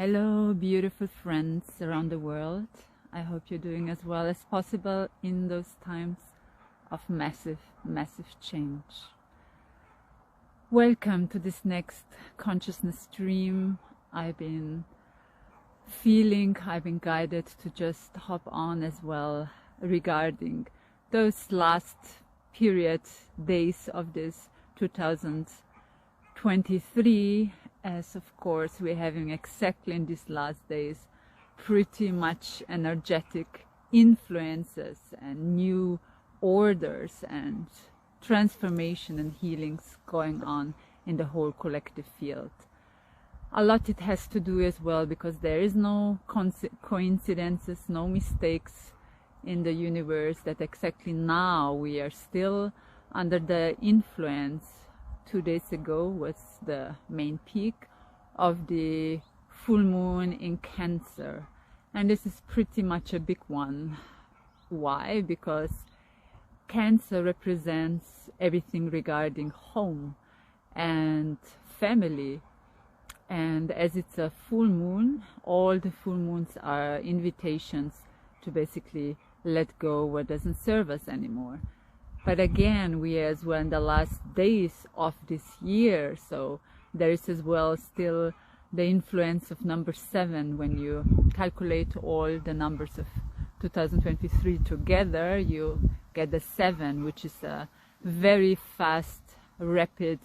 Hello, beautiful friends around the world. I hope you're doing as well as possible in those times of massive, massive change. Welcome to this next consciousness stream. I've been guided to just hop on as well regarding those last days of this 2023, as of course we're having exactly in these last days pretty much energetic influences and new orders and transformation and healings going on in the whole collective field. A lot it has to do as well because there is no coincidences, no mistakes in the universe, that exactly now we are still under the influence. 2 days ago was the main peak of the full moon in Cancer, and this is pretty much a big one. Why? Because Cancer represents everything regarding home and family, and as it's a full moon, all the full moons are invitations to basically let go what doesn't serve us anymore. But again, we are as well in the last days of this year, so there is as well still the influence of number 7. When you calculate all the numbers of 2023 together, you get the 7, which is a very fast, rapid,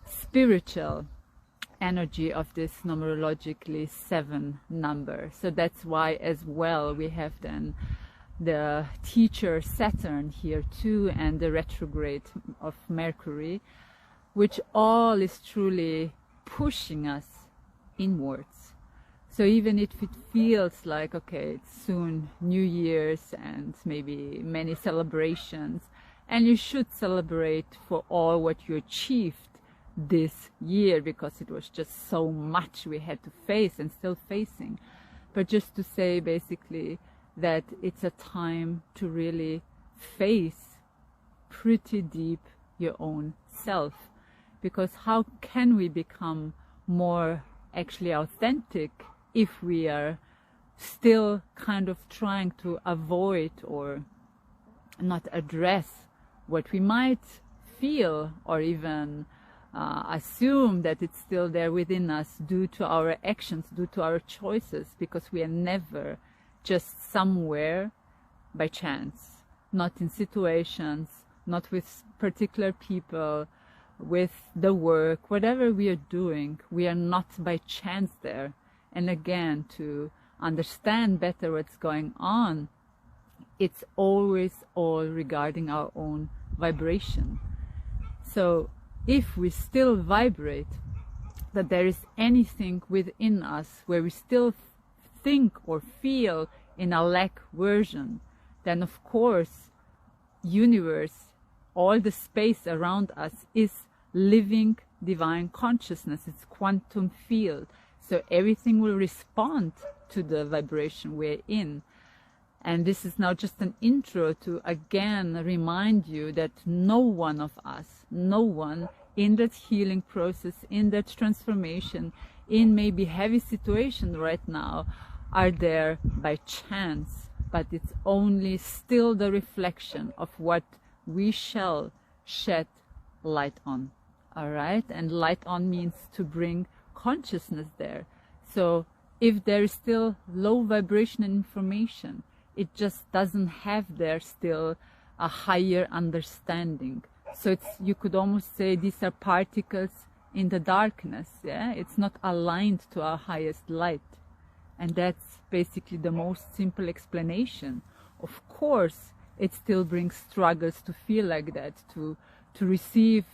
spiritual energy of this numerologically 7 number. So that's why as well we have then the teacher Saturn here too, and the retrograde of Mercury, which all is truly pushing us inwards. So even if it feels like, okay, it's soon New Year's and maybe many celebrations, and you should celebrate for all what you achieved this year, because it was just so much we had to face and still facing, but just to say basically that it's a time to really face pretty deep your own self. Because how can we become more actually authentic if we are still kind of trying to avoid or not address what we might feel or even assume that it's still there within us due to our actions, due to our choices, because we are never just somewhere by chance, not in situations, not with particular people, with the work, whatever we are doing, we are not by chance there. And again, to understand better what's going on, it's always all regarding our own vibration. So if we still vibrate that there is anything within us where we still think or feel in a lack version, then of course universe, all the space around us is living divine consciousness. It's quantum field, so everything will respond to the vibration we're in. And this is now just an intro to again remind you that no one of us, no one in that healing process, in that transformation, in maybe heavy situation right now, are there by chance, but it's only still the reflection of what we shall shed light on. All right, and light on means to bring consciousness there. So if there is still low vibration information, it just doesn't have there still a higher understanding. So it's, you could almost say these are particles in the darkness. Yeah, it's not aligned to our highest light. And that's basically the most simple explanation. Of course, it still brings struggles to feel like that, to receive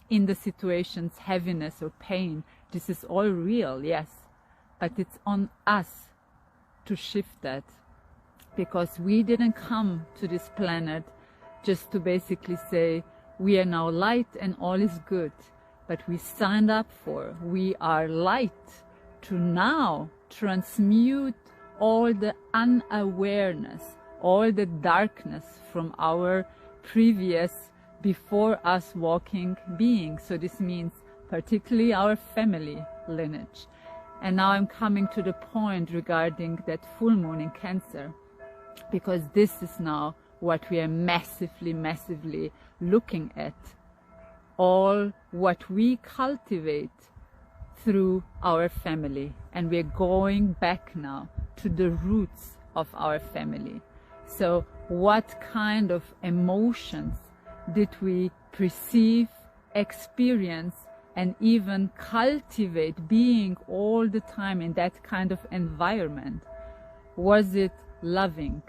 in the situations heaviness or pain. This is all real, yes. But it's on us to shift that. Because we didn't come to this planet just to basically say, we are now light and all is good. But we signed up for, we are light, to now transmute all the unawareness, all the darkness from our previous before us walking beings. So this means particularly our family lineage. And now I'm coming to the point regarding that full moon in Cancer, because this is now what we are massively looking at. All what we cultivate through our family, and we're going back now to the roots of our family. So what kind of emotions did we perceive, experience, and even cultivate being all the time in that kind of environment? Was it loving?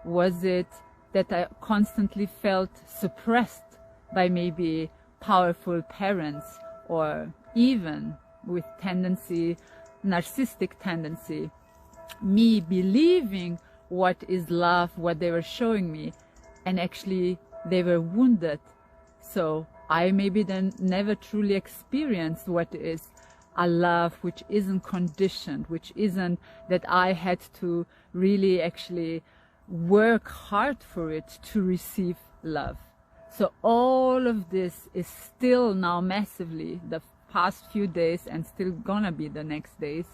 Was it that I constantly felt suppressed by maybe powerful parents, or even with tendency, narcissistic tendency, me believing what is love, what they were showing me, and actually they were wounded. So I maybe then never truly experienced what is a love which isn't conditioned, which isn't that I had to really actually work hard for it to receive love. So all of this is still now massively, the past few days and still gonna be the next days,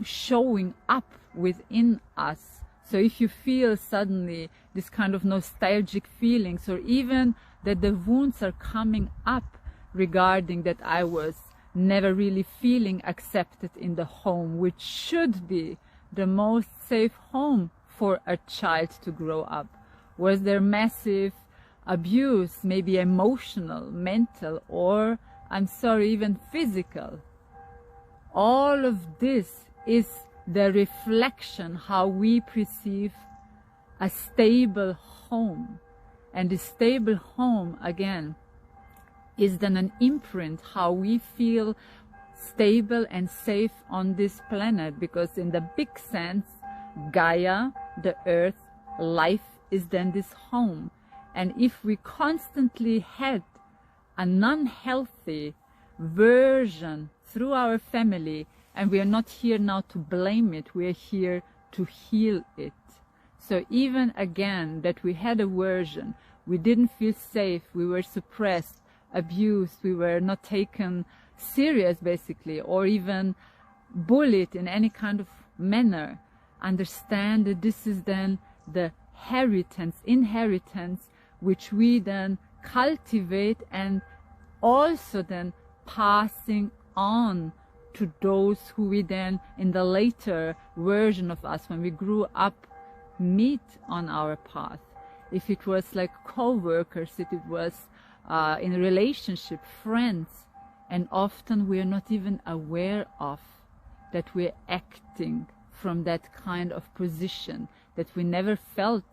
showing up within us. So if you feel suddenly this kind of nostalgic feelings, or even that the wounds are coming up regarding that I was never really feeling accepted in the home, which should be the most safe home for a child to grow up. Was there massive abuse, maybe emotional, mental, or I'm sorry, even physical? All of this is the reflection how we perceive a stable home. And the stable home, again, is then an imprint how we feel stable and safe on this planet, because in the big sense, Gaia, the earth, life is then this home. And if we constantly had a non-healthy version through our family, and we are not here now to blame it, we are here to heal it. So even again that we had a version, we didn't feel safe, we were suppressed, abused, we were not taken serious basically, or even bullied in any kind of manner. Understand that this is then the inheritance which we then cultivate, and also then passing on to those who we then in the later version of us, when we grew up, meet on our path. If it was like co-workers, if it was in a relationship, friends, and often we are not even aware of that we're acting from that kind of position, that we never felt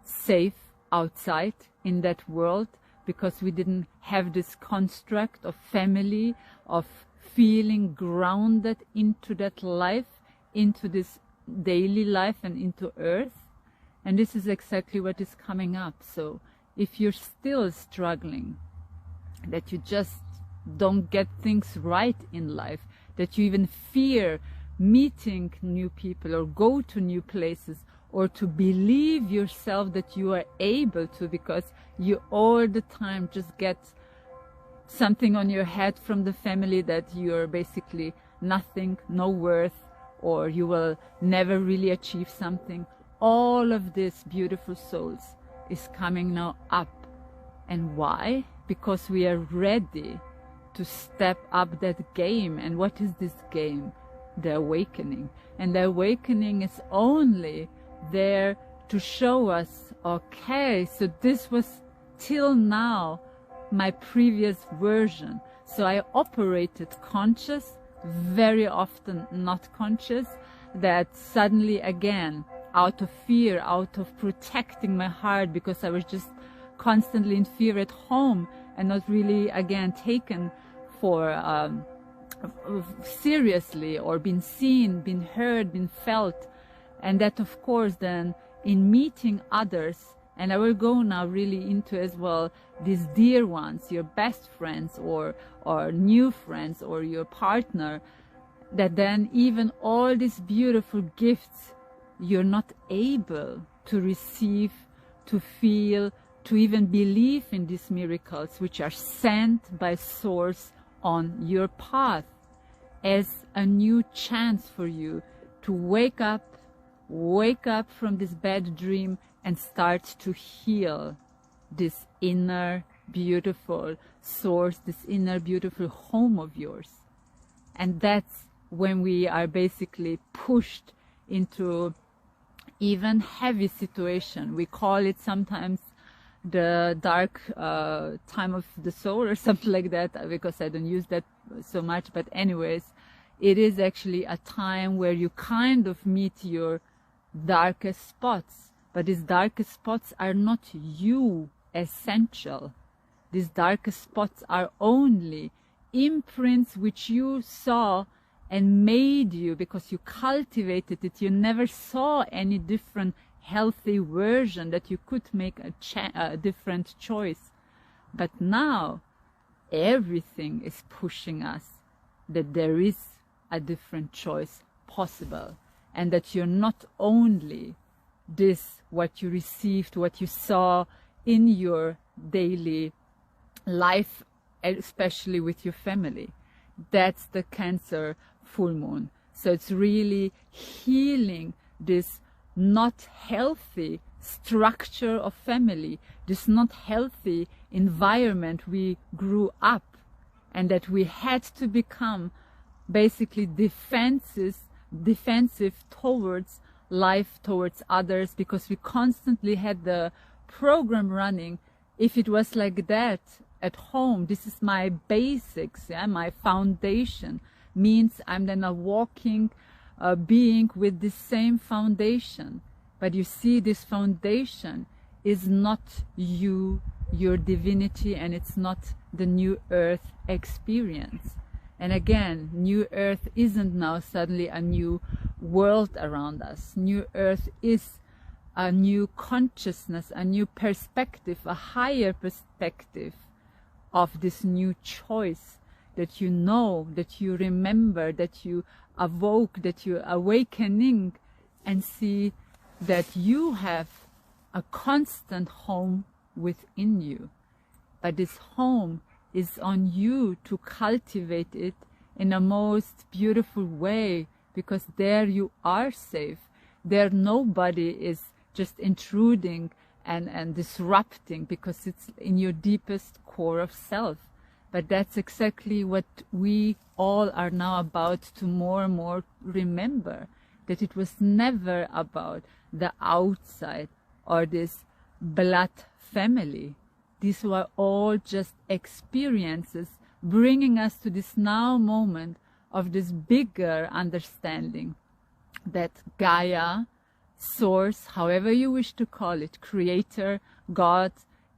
safe outside in that world, because we didn't have this construct of family, of feeling grounded into that life, into this daily life and into earth. And this is exactly what is coming up. So if you're still struggling, that you just don't get things right in life, that you even fear meeting new people or go to new places, or to believe yourself that you are able to, because you all the time just get something on your head from the family that you're basically nothing, no worth, or you will never really achieve something. All of this, beautiful souls, is coming now up. And why? Because we are ready to step up that game. And what is this game? The awakening. And the awakening is only there to show us, okay, so this was till now my previous version. So I operated conscious, very often not conscious, that suddenly again, out of fear, out of protecting my heart, because I was just constantly in fear at home and not really again taken for seriously, or been seen, been heard, been felt. And that of course then in meeting others, and I will go now really into as well these dear ones, your best friends or new friends or your partner, that then even all these beautiful gifts you're not able to receive, to feel, to even believe in these miracles which are sent by Source on your path. as a new chance for you to wake up from this bad dream and start to heal this inner beautiful source, this inner beautiful home of yours. And that's when we are basically pushed into even heavy situation. We call it sometimes the dark time of the soul or something like that, because I don't use that so much. But anyways, it is actually a time where you kind of meet your darkest spots. But these darkest spots are not you essential. These darkest spots are only imprints which you saw and made you because you cultivated it. You never saw any different healthy version that you could make a different choice. But now everything is pushing us that there is a different choice possible, and that you're not only this, what you received, what you saw in your daily life, especially with your family. That's the Cancer full moon. So it's really healing this not healthy structure of family, this not healthy environment we grew up, and that we had to become basically defensive towards life, towards others, because we constantly had the program running. If it was like that at home, this is my basics, yeah, my foundation, means I'm then a walking being with the same foundation. But you see, this foundation is not you, your divinity, and it's not the new earth experience. And again, new earth isn't now suddenly a new world around us. New earth is a new consciousness, a new perspective, a higher perspective of this new choice that you know, that you remember, that you awoke, that you're awakening, and see that you have a constant home within you. But this home is on you to cultivate it in a most beautiful way, because there you are safe. There nobody is just intruding and disrupting, because it's in your deepest core of self. But that's exactly what we all are now about to more and more remember, that it was never about the outside or this blood family. These were all just experiences bringing us to this now moment of this bigger understanding that Gaia, Source, however you wish to call it, Creator, God,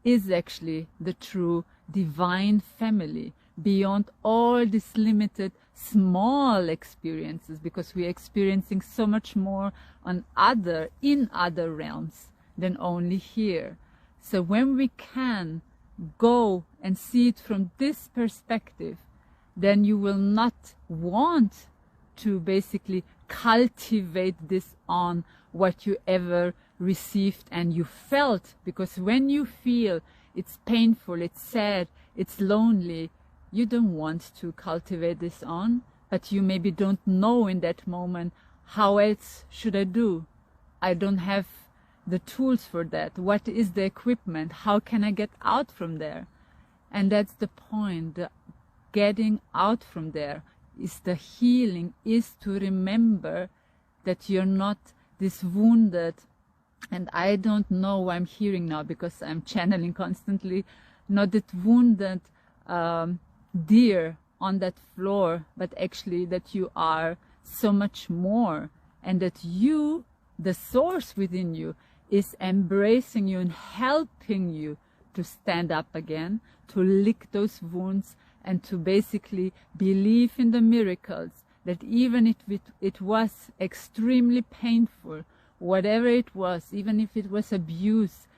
is actually the true divine family beyond all these limited small experiences, because we are experiencing so much more in other realms than only here. So when we can go and see it from this perspective, then you will not want to basically cultivate this on what you ever received and you felt. Because when you feel it's painful, it's sad, it's lonely, you don't want to cultivate this on, but you maybe don't know in that moment, how else should I do? I don't have the tools for that. What is the equipment? How can I get out from there? And that's the point. The getting out from there is the healing, is to remember that you're not this wounded, and I don't know what I'm hearing now because I'm channeling constantly, not that wounded deer on that floor, but actually that you are so much more, and that you, the source within you, is embracing you and helping you to stand up again, to lick those wounds, and to basically believe in the miracles, that even if it was extremely painful, whatever it was, even if it was abuse,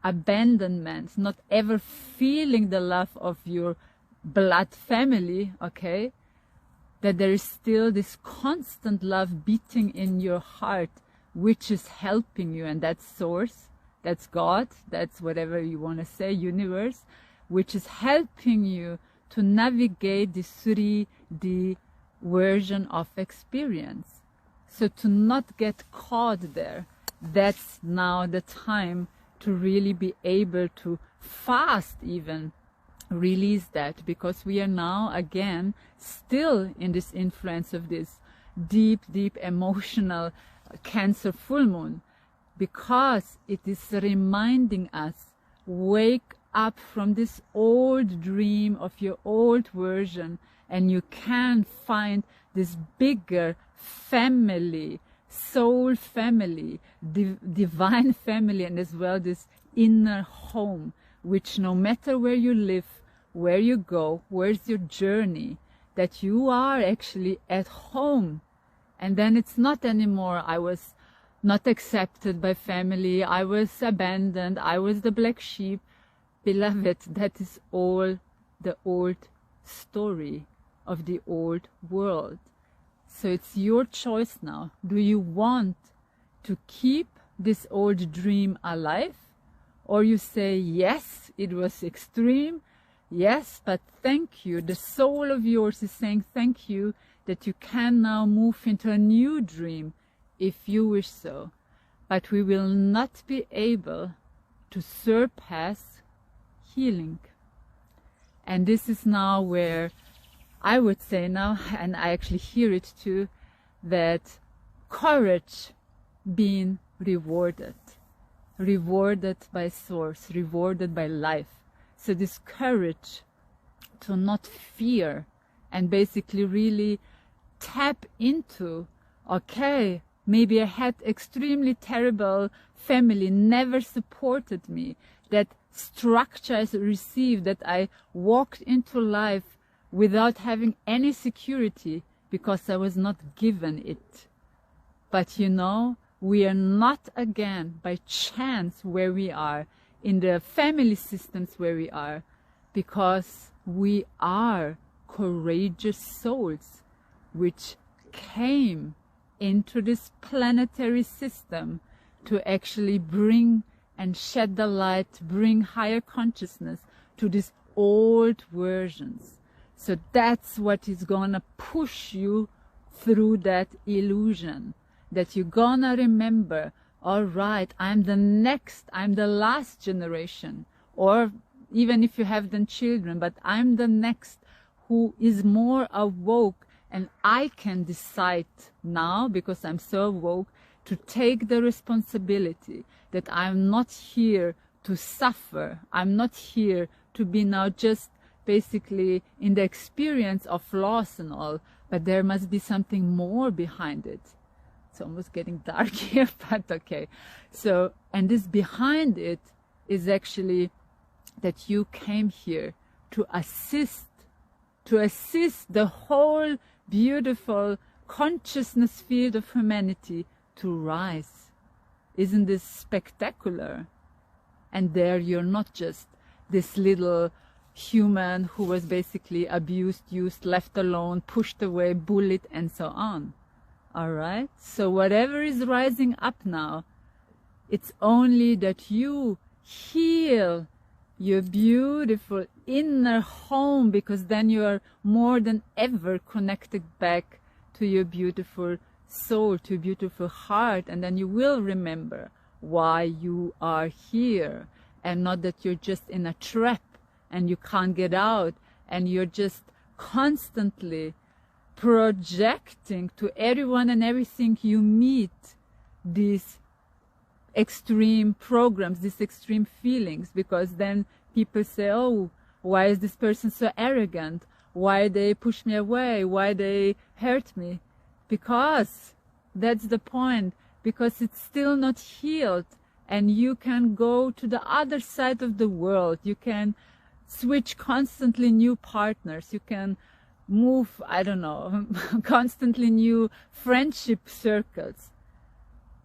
abandonment, not ever feeling the love of your blood family, okay, that there is still this constant love beating in your heart, which is helping you, and that's Source, that's God, that's whatever you want to say, universe, which is helping you to navigate this 3D version of experience. So to not get caught there, that's now the time to really be able to fast even release that, because we are now again still in this influence of this deep emotional Cancer full moon, because it is reminding us, wake up from this old dream of your old version, and you can find this bigger family, soul family, divine family, and as well this inner home, which no matter where you live, where you go, where's your journey, that you are actually at home. And then it's not anymore, I was not accepted by family, I was abandoned, I was the black sheep. Beloved, that is all the old story of the old world. So it's your choice now. Do you want to keep this old dream alive? Or you say, yes, it was extreme, yes, but thank you. The soul of yours is saying thank you that you can now move into a new dream if you wish so. But we will not be able to surpass healing. And this is now where I would say now, and I actually hear it too, that courage being rewarded by source, rewarded by life. So this courage to not fear and basically really tap into, okay, maybe I had extremely terrible family, never supported me, that structure I received, that I walked into life without having any security because I was not given it. But you know, we are not again by chance where we are, in the family systems where we are, because we are courageous souls which came into this planetary system to actually bring and shed the light, bring higher consciousness to these old versions. So that's what is gonna push you through that illusion, that you're gonna remember, all right, I'm the last generation, or even if you have then children, but I'm the next who is more awoke, and I can decide now, because I'm so awoke, to take the responsibility that I'm not here to suffer. I'm not here to be now just basically in the experience of loss and all, but there must be something more behind it. It's almost getting dark here, but okay. So, and this behind it is actually that you came here to assist the whole beautiful consciousness field of humanity to rise. Isn't this spectacular? And there you're not just this little human who was basically abused, used, left alone, pushed away, bullied, and so on. All right? So whatever is rising up now, it's only that you heal your beautiful inner home, because then you are more than ever connected back to your beautiful soul, to your beautiful heart, and then you will remember why you are here, and not that you're just in a trap and you can't get out, and you're just constantly projecting to everyone and everything you meet these extreme programs, these extreme feelings, because then people say, oh, why is this person so arrogant? Why they push me away? Why they hurt me? Because that's the point, because it's still not healed, and you can go to the other side of the world. You can switch constantly new partners. You can move, I don't know, constantly new friendship circles.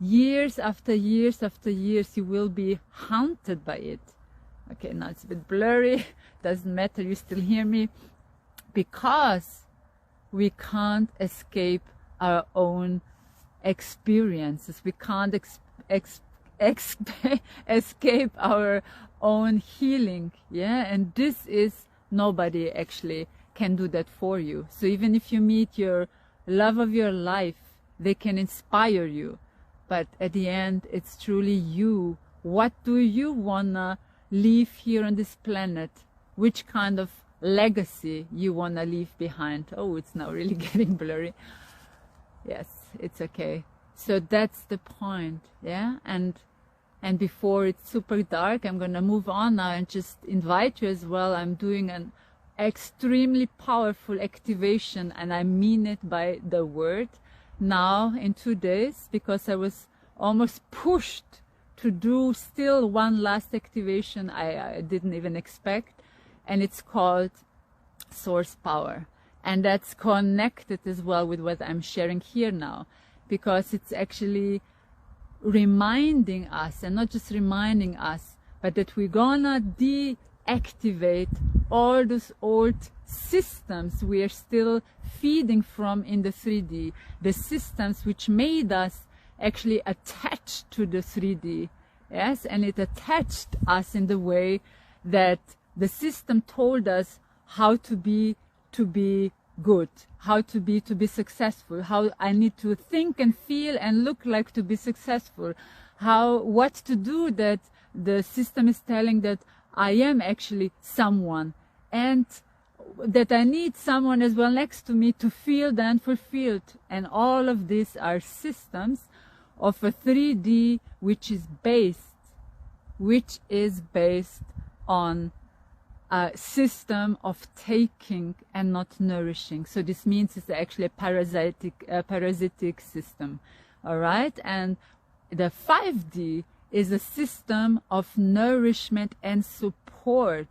Years after years after years, you will be haunted by it. Okay, now it's a bit blurry. Doesn't matter, you still hear me. Because we can't escape our own experiences. We can't escape our own healing. Yeah, and this is, nobody actually can do that for you. So even if you meet your love of your life, they can inspire you. But at the end, it's truly you. What do you wanna leave here on this planet? Which kind of legacy you wanna leave behind? Oh, it's now really getting blurry. Yes, it's okay. So that's the point, yeah? And before it's super dark, I'm gonna move on now and just invite you as well. I'm doing an extremely powerful activation, and I mean it by the word, now in 2 days, because I was almost pushed to do still one last activation I didn't even expect, and it's called Source Power. And that's connected as well with what I'm sharing here now, because it's actually reminding us, and not just reminding us, but that we're gonna deactivate all those old systems we are still feeding from in the 3D, the systems which made us actually attached to the 3D, yes, and it attached us in the way that the system told us how to be good, how to be successful, how I need to think and feel and look like to be successful, what to do, that the system is telling that I am actually someone, and that I need someone as well next to me to feel then fulfilled. And all of these are systems of a 3D which is based on a system of taking and not nourishing. So this means it's actually a parasitic system, all right? And the 5D is a system of nourishment and support.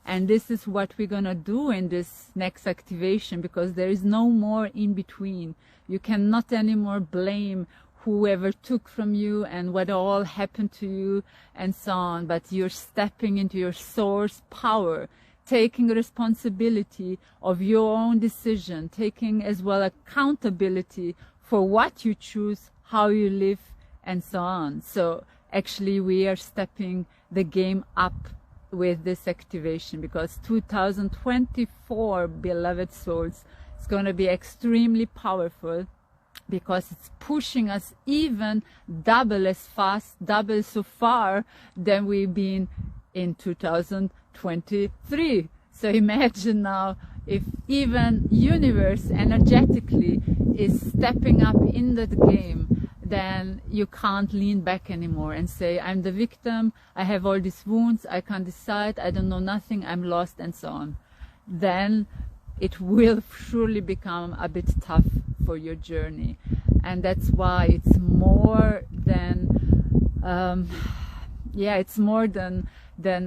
And this is what we're gonna do in this next activation, because there is no more in between. You cannot anymore blame whoever took from you and what all happened to you and so on, but you're stepping into your source power, taking responsibility of your own decision, taking as well accountability for what you choose, how you live, and so on. So actually we are stepping the game up with this activation, because 2024, beloved souls, is going to be extremely powerful, because it's pushing us even double as fast, double so far than we've been in 2023. So imagine now, if even universe energetically is stepping up in that game, then you can't lean back anymore and say, I'm the victim, I have all these wounds, I can't decide, I don't know nothing, I'm lost, and so on. Then it will surely become a bit tough for your journey. And that's why it's more than it's more than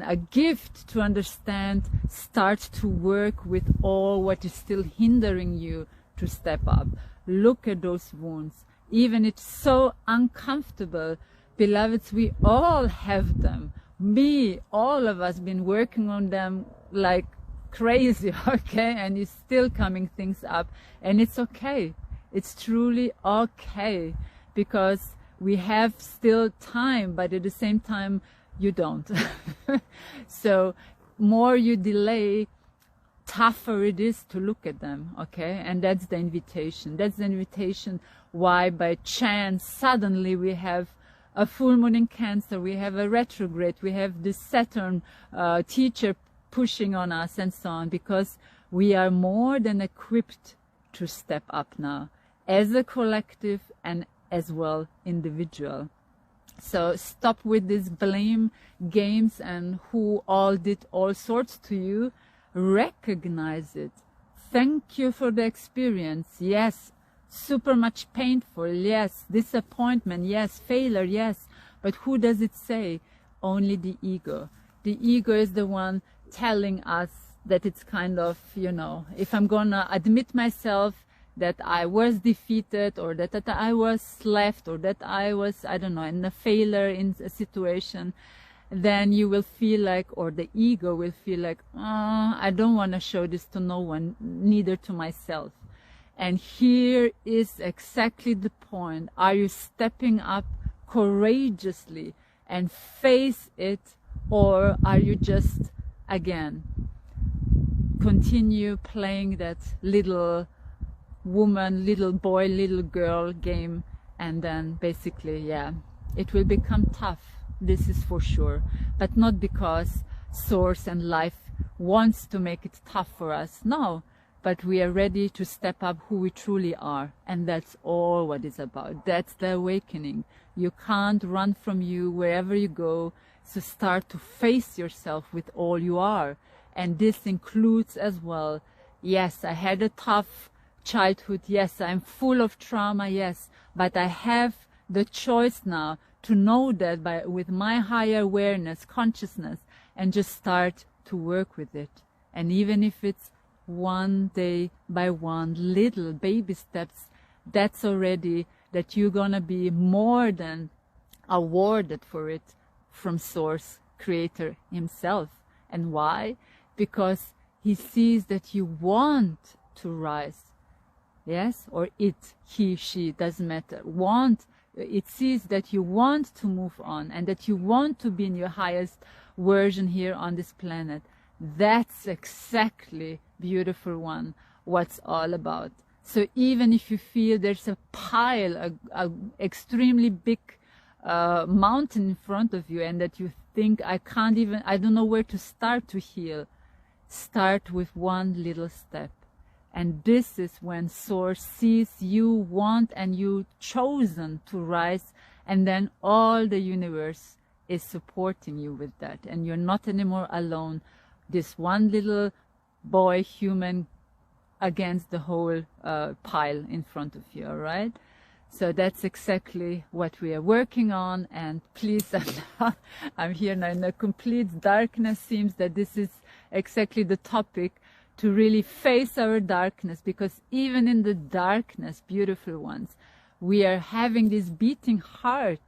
a gift to understand. Start to work with all what is still hindering you to step up. Look at those wounds. Even it's so uncomfortable, beloveds, we all have them. All of us been working on them like crazy, okay? And it's still coming things up, and it's okay. It's truly okay, because we have still time, but at the same time, you don't. So more you delay, tougher it is to look at them, okay? And that's the invitation. That's the invitation why by chance suddenly we have a full moon in Cancer, we have a retrograde, we have this Saturn teacher pushing on us and so on, because we are more than equipped to step up now as a collective and as well individual. So stop with these blame games and who all did all sorts to you. Recognize it. Thank you for the experience. Yes, super much painful. Yes, disappointment. Yes, failure. Yes, but who does it say? Only the ego. The ego is the one telling us that it's kind of, you know, if I'm gonna admit myself that I was defeated, or that I was left, or that I was, I don't know, in a failure in a situation, then you will feel like, or the ego will feel like, I don't want to show this to no one, neither to myself. And here is exactly the point. Are you stepping up courageously and face it, or are you just, again, continue playing that little woman, little boy, little girl game, and then basically, yeah, it will become tough. This is for sure, but not because Source and life wants to make it tough for us. No, but we are ready to step up who we truly are, and that's all what it's about. That's the awakening. You can't run from you wherever you go, so start to face yourself with all you are. And this includes as well, yes, I had a tough childhood, yes, I'm full of trauma, yes, but I have the choice now to know that with my higher awareness, consciousness, and just start to work with it. And even if it's one day by one, little baby steps, that's already that you're gonna be more than awarded for it from Source, Creator himself. And why? Because he sees that you want to rise. Yes, or it, he, she, doesn't matter. It sees that you want to move on and that you want to be in your highest version here on this planet. That's exactly, beautiful one, what's all about. So even if you feel there's a pile, a extremely big mountain in front of you, and that you think, I don't know where to start to heal, start with one little step. And this is when Source sees you want and you chosen to rise, and then all the universe is supporting you with that. And you're not anymore alone. This one little boy, human, against the whole pile in front of you, all right? So that's exactly what we are working on. And please, I'm here now in a complete darkness. Seems that this is exactly the topic, to really face our darkness, because even in the darkness, beautiful ones, we are having this beating heart.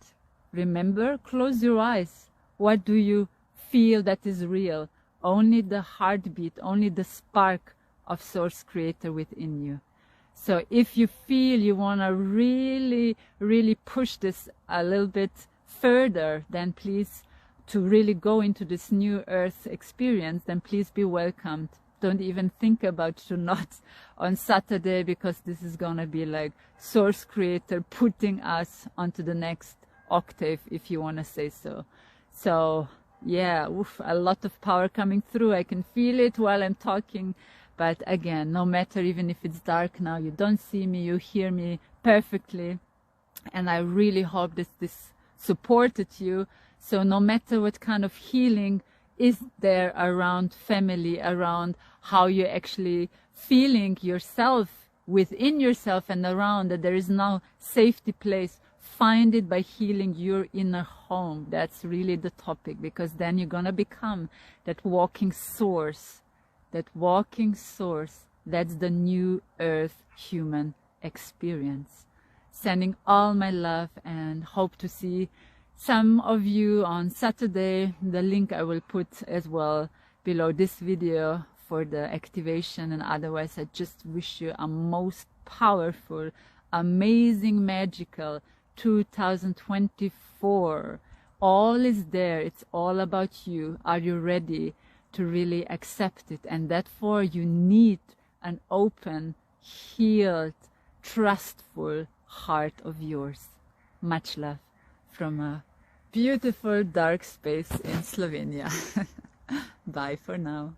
Remember, close your eyes. What do you feel that is real? Only the heartbeat, only the spark of Source Creator within you. So if you feel you want to really, really push this a little bit further, then please, to really go into this new earth experience, then please be welcomed. Don't even think about to not on Saturday, because this is going to be like Source Creator putting us onto the next octave, if you want to say so. So yeah, a lot of power coming through. I can feel it while I'm talking. But again, no matter, even if it's dark now, you don't see me, you hear me perfectly. And I really hope that this supported you. So no matter what kind of healing is there around family, around how you're actually feeling yourself, within yourself and around, that there is no safety place, find it by healing your inner home. That's really the topic, because then you're gonna become that walking source. That walking source, that's the new earth human experience. Sending all my love, and hope to see some of you on Saturday. The link I will put as well below this video for the activation. And otherwise, I just wish you a most powerful, amazing, magical 2024. All is there. It's all about you. Are you ready to really accept it? And therefore you need an open, healed, trustful heart of yours. Much love from a beautiful dark space in Slovenia. Bye for now.